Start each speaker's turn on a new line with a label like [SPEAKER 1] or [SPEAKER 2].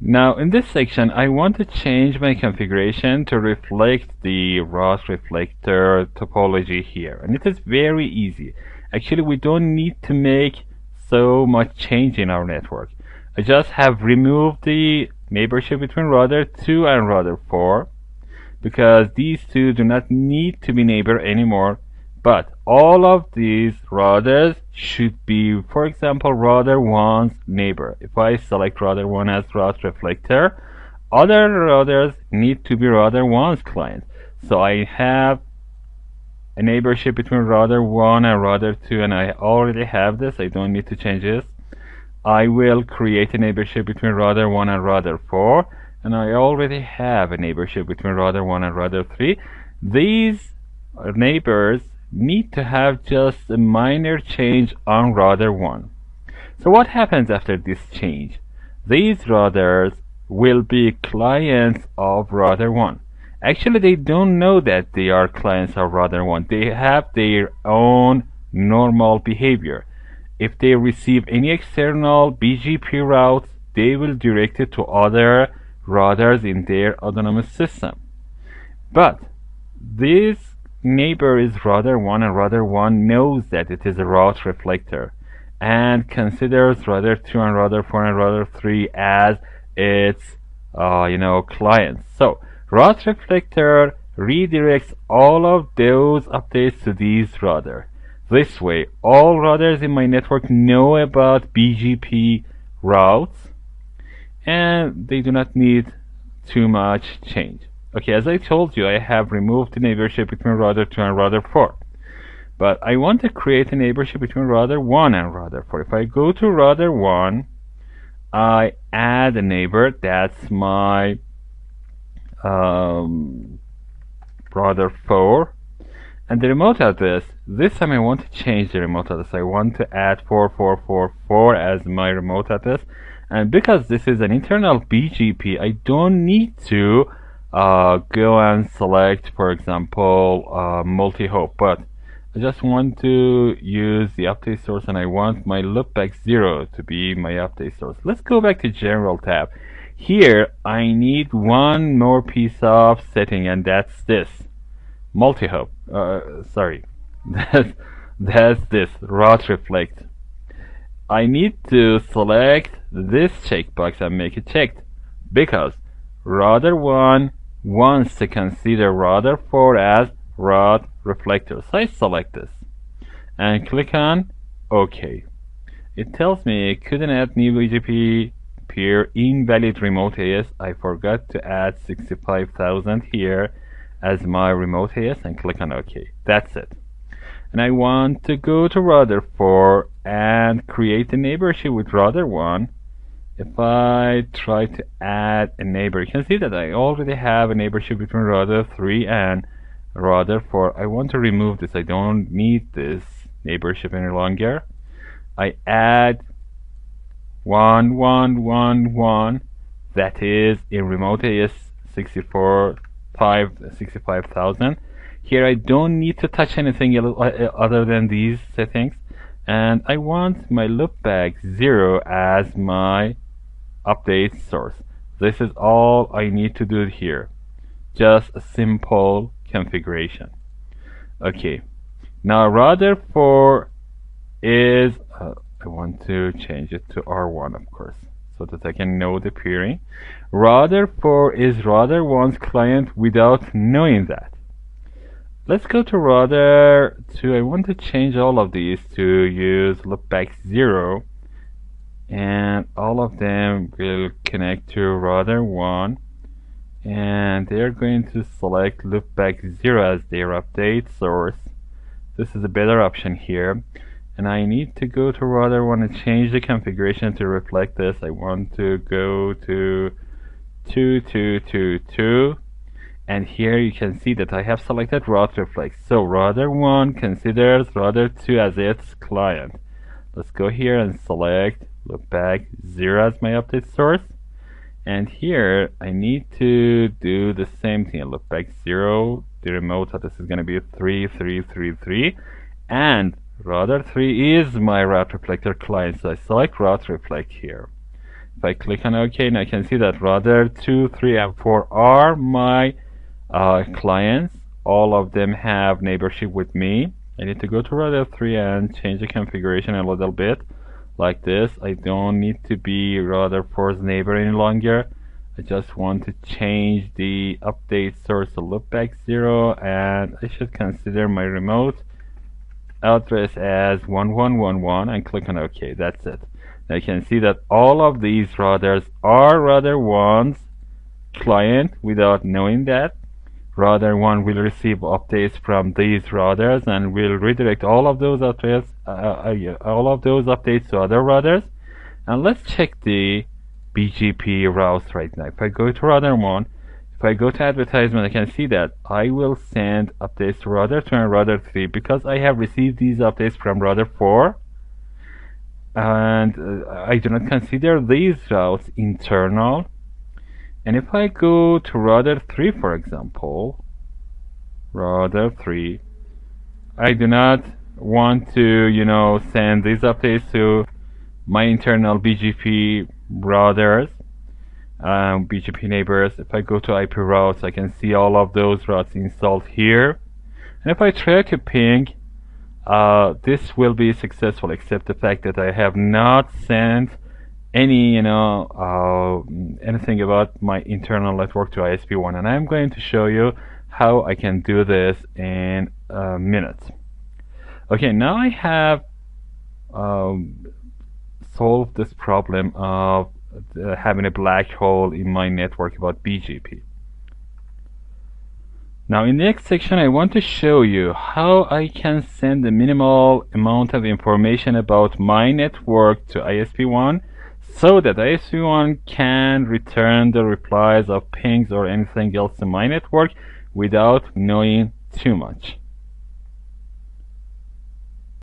[SPEAKER 1] Now in this section I want to change my configuration to reflect the route reflector topology here, and it is very easy. Actually we don't need to make so much change in our network. I just have removed the neighborship between router 2 and router 4 because these two do not need to be neighbor anymore, but all of these routers should be, for example, router 1's neighbor. If I select router 1 as route reflector, other routers need to be router 1's client. So I have a neighborship between router 1 and router 2, and I already have this. I don't need to change this. I will create a neighborship between router 1 and router 4, and I already have a neighborship between router 1 and router 3. These neighbors need to have just a minor change on router 1. So what happens after this change? These routers will be clients of router 1. Actually, they don't know that they are clients of router 1. They have their own normal behavior. If they receive any external BGP routes, they will direct it to other routers in their autonomous system. But this neighbor is router 1, and router 1 knows that it is a route reflector and considers router 2 and router 4 and router 3 as its clients. So route reflector redirects all of those updates to these routers. This way, all routers in my network know about BGP routes, and they do not need too much change. Okay, as I told you, I have removed the neighborship between router 2 and router 4. But I want to create a neighborship between router 1 and router 4. If I go to router 1, I add a neighbor. That's my router 4. And the remote address, this time I want to change the remote address. I want to add 4444 as my remote address. And because this is an internal BGP, I don't need to go and select, for example, multi-hop. But I just want to use the update source, and I want my loopback 0 to be my update source. Let's go back to General tab. Here, I need one more piece of setting, and that's this. Multi-hop. Sorry. that's this, route reflect. I need to select this checkbox and make it checked because router 1 wants to consider router 4 as route reflector. So I select this and click on OK. It tells me couldn't add new BGP peer invalid remote AS. I forgot to add 65,000 here as my remote AS and click on OK. That's it. And I want to go to router 4 and create a neighborship with router 1. If I try to add a neighbor, you can see that I already have a neighborship between router 3 and router 4. I want to remove this. I don't need this neighborship any longer. I add 1111, that is in remote AS 65,000. Here I don't need to touch anything other than these settings, and I want my loopback 0 as my update source. This is all I need to do here. Just a simple configuration. Okay, now router 4 is I want to change it to R1, of course, so that I can know the peering. Router 4 is router 1's client without knowing that. Let's go to router 2. I want to change all of these to use loopback 0, and all of them will connect to router 1, and they're going to select loopback 0 as their update source. This is a better option here, and I need to go to router 1 and change the configuration to reflect this. I want to go to 2222, and here you can see that I have selected route reflect. So router 1 considers router 2 as its client. Let's go here and select loopback 0 as my update source, and here I need to do the same thing. Loopback 0, the remote address is going to be 3333, and router 3 is my route reflector client, so I select route reflect here. If I click on OK, now I can see that router 2, 3, and 4 are my clients. All of them have neighborship with me. I need to go to router 3 and change the configuration a little bit like this. I don't need to be router 4's neighbor any longer. I just want to change the update source to loopback 0, and I should consider my remote address as 1111 and click on OK. That's it. Now you can see that all of these routers are router 1's client without knowing that. Router 1 will receive updates from these routers and will redirect all of those updates to other routers. And let's check the BGP routes right now. If I go to router 1, if I go to advertisement, I can see that I will send updates to router 2 and router 3 because I have received these updates from router 4, and I do not consider these routes internal. And if I go to router 3, for example, router 3, I do not want to, send these updates to my internal BGP routers, BGP neighbors. If I go to IP routes, I can see all of those routes installed here. And if I try to ping, this will be successful, except the fact that I have not sent any anything about my internal network to ISP1, and I'm going to show you how I can do this in a minute. Okay, now I have solved this problem of having a black hole in my network about BGP. Now in the next section I want to show you how I can send a minimal amount of information about my network to ISP1 so that ISP1 can return the replies of pings or anything else in my network without knowing too much.